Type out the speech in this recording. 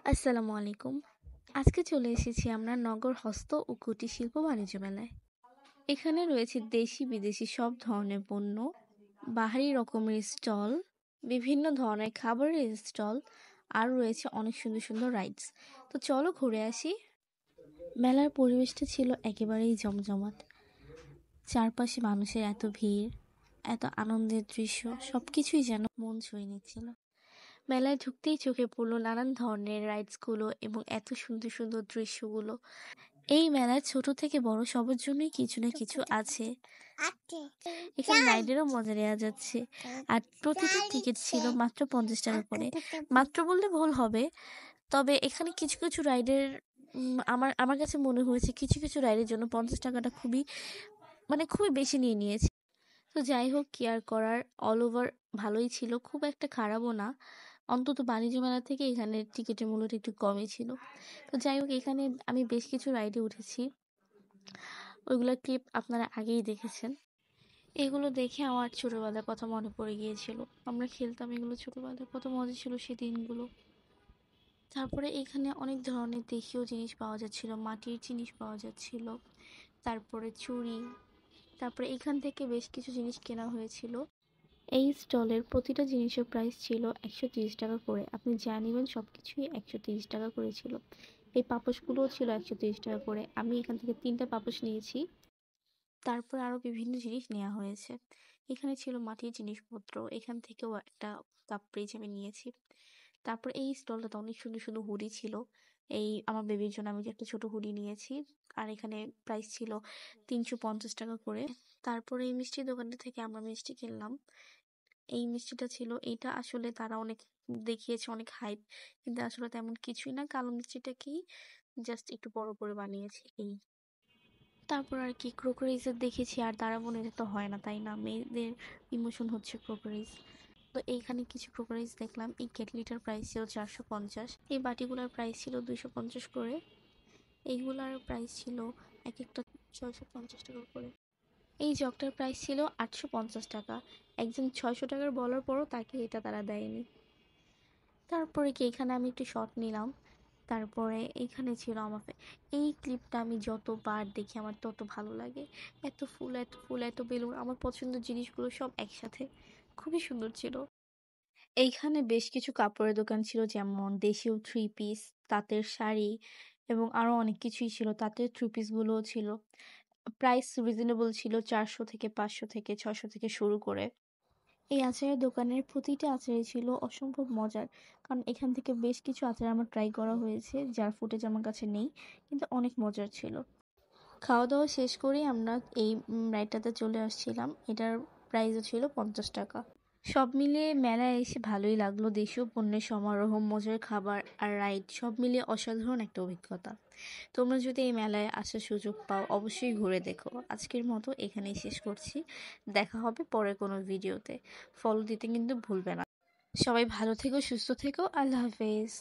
আসসালামু আলাইকুম। আজকে চলে এসেছি আমরা নগর হস্ত ও কুটির শিল্প বাণিজ্য মেলায়। এখানে রয়েছে দেশি বিদেশি সব ধরনের পণ্য, বাহারি রকমের স্টল, বিভিন্ন ধরনের খাবারের স্টল, আর রয়েছে অনেক সুন্দর সুন্দর রাইডস। তো চলো ঘুরে আসি। মেলার পরিবেশটা ছিল একেবারেই জমজমাট। চারপাশে মানুষের এত ভিড়, এত আনন্দের দৃশ্য, সবকিছুই যেন মন ছুঁয়ে নিচ্ছিল। মেলায় ঢুকতেই চোখে পড়লো নানান ধরনের রাইডসগুলো এবং এত সুন্দর সুন্দর দৃশ্যগুলো। এই মেলায় ছোট থেকে বড় সবার জন্যই কিছু না কিছু আছে। এখানে রাইডেরও মজা নেওয়া যাচ্ছে। আর প্রতিটা টিকিট ছিল মাত্র 50 টাকা করে। মাত্র বললে ভুল হবে, তবে এখানে কিছু কিছু রাইডের আমার আমার কাছে মনে হয়েছে কিছু কিছু রাইডের জন্য 50 টাকাটা খুবই বেশি নিয়ে নিয়েছে। তো যাই হোক, কি আর করার, অল ওভার ভালোই ছিল, খুব একটা খারাপও না। অন্তত বাণিজ্য মেলা থেকে এখানে টিকিটের মূল্যটা একটু কমই ছিল। তো যাই হোক, এখানে আমি বেশ কিছু রাইডে উঠেছি, ওইগুলোর ক্লিপ আপনারা আগেই দেখেছেন। এগুলো দেখে আমার ছোটবেলার কথা মনে পড়ে গিয়েছিল। আমরা খেলতাম এগুলো ছোটবেলায়, কত মজা ছিল সেই দিনগুলো। তারপরে এখানে অনেক ধরনের দেশীয় জিনিস পাওয়া যাচ্ছিল, মাটির জিনিস পাওয়া যাচ্ছিল, তারপরে চুড়ি। তারপরে এখান থেকে বেশ কিছু জিনিস কেনা হয়েছিল। এই স্টলের প্রতিটা জিনিসের প্রাইস ছিল 130 টাকা করে। আপনি যা নেবেন সব কিছুই 130 টাকা করে ছিল। এই পাপোশগুলোও ছিল 130 টাকা করে। আমি এখান থেকে 3টা পাপোশ নিয়েছি। তারপর আরও বিভিন্ন জিনিস নেওয়া হয়েছে। এখানে ছিল মাটির জিনিসপত্র, এখান থেকেও একটা কাপ পিস আমি নিয়েছি। তারপর এই স্টলটাতে অনেক সুন্দর সুন্দর হুডি ছিল। এই আমার বেবির জন্য আমি যে একটা ছোট হুডি নিয়েছি, আর এখানে প্রাইস ছিল 350 টাকা করে। তারপরে এই মিষ্টির দোকানটা থেকে আমরা মিষ্টি কিনলাম। এই মিষ্টিটা ছিল, এটা আসলে তারা অনেক দেখিয়েছে অনেক হাইপ, কিন্তু আসলে তেমন কিছুই না, কালো মিষ্টিটাকেই জাস্ট একটু বড় করে বানিয়েছে এই। তারপর আর কি ক্রোকারিজের দেখেছি, আর তারা মনে তো হয় না, তাই না, মেয়েদের ইমোশন হচ্ছে ক্রোকারিজ। তো এইখানে কিছু ক্রোকারিজ দেখলাম। এই কেটলিটার প্রাইস ছিল 450, এই বাটিগুলোর প্রাইস ছিল 250 করে, এইগুলার প্রাইস ছিল এক একটা 650 টাকা করে। এই জগটার প্রাইস ছিল 850 টাকা। একজন 600 টাকার বলার পরও তাকে এটা তারা দেয়নি। তারপরে কি এখানে আমি একটু শর্ট নিলাম। তারপরে এইখানে ছিল আমার এই ক্লিপটা আমি যতবার দেখি আমার তত ভালো লাগে। এত ফুল এত ফুল এত বেলুন, আমার পছন্দের জিনিসগুলো সব একসাথে, খুবই সুন্দর ছিল। এইখানে বেশ কিছু কাপড়ের দোকান ছিল, যেমন দেশীয় থ্রি পিস, তাঁতের শাড়ি এবং আরো অনেক কিছুই ছিল। তাঁতের থ্রি পিসগুলোও ছিল। প্রাইস রিজনেবল ছিল, 400 থেকে 500 থেকে 600 থেকে শুরু করে। এই আচারের দোকানের প্রতিটা আচারই ছিল অসম্ভব মজার, কারণ এখান থেকে বেশ কিছু আচার আমার ট্রাই করা হয়েছে, যার ফুটেজ আমার কাছে নেই, কিন্তু অনেক মজার ছিল। খাওয়া দাওয়া শেষ করেই আমরা এই রাইডটাতে চলে আসছিলাম। এটার প্রাইসও ছিল 50 টাকা। সব মিলিয়ে মেলায় এসে ভালোই লাগলো। দেশীয় পণ্যের সমারোহ, মজার খাবার আর রাইড সব মিলিয়ে অসাধারণ একটা অভিজ্ঞতা। তোমরা যদি এই মেলায় আসার সুযোগ পাও, অবশ্যই ঘুরে দেখো। আজকের মতো এখানেই শেষ করছি। দেখা হবে পরে কোনো ভিডিওতে। ফলো দিতে কিন্তু ভুলবে না। সবাই ভালো থেকো, সুস্থ থেকো। আল্লাহ হাফেজ।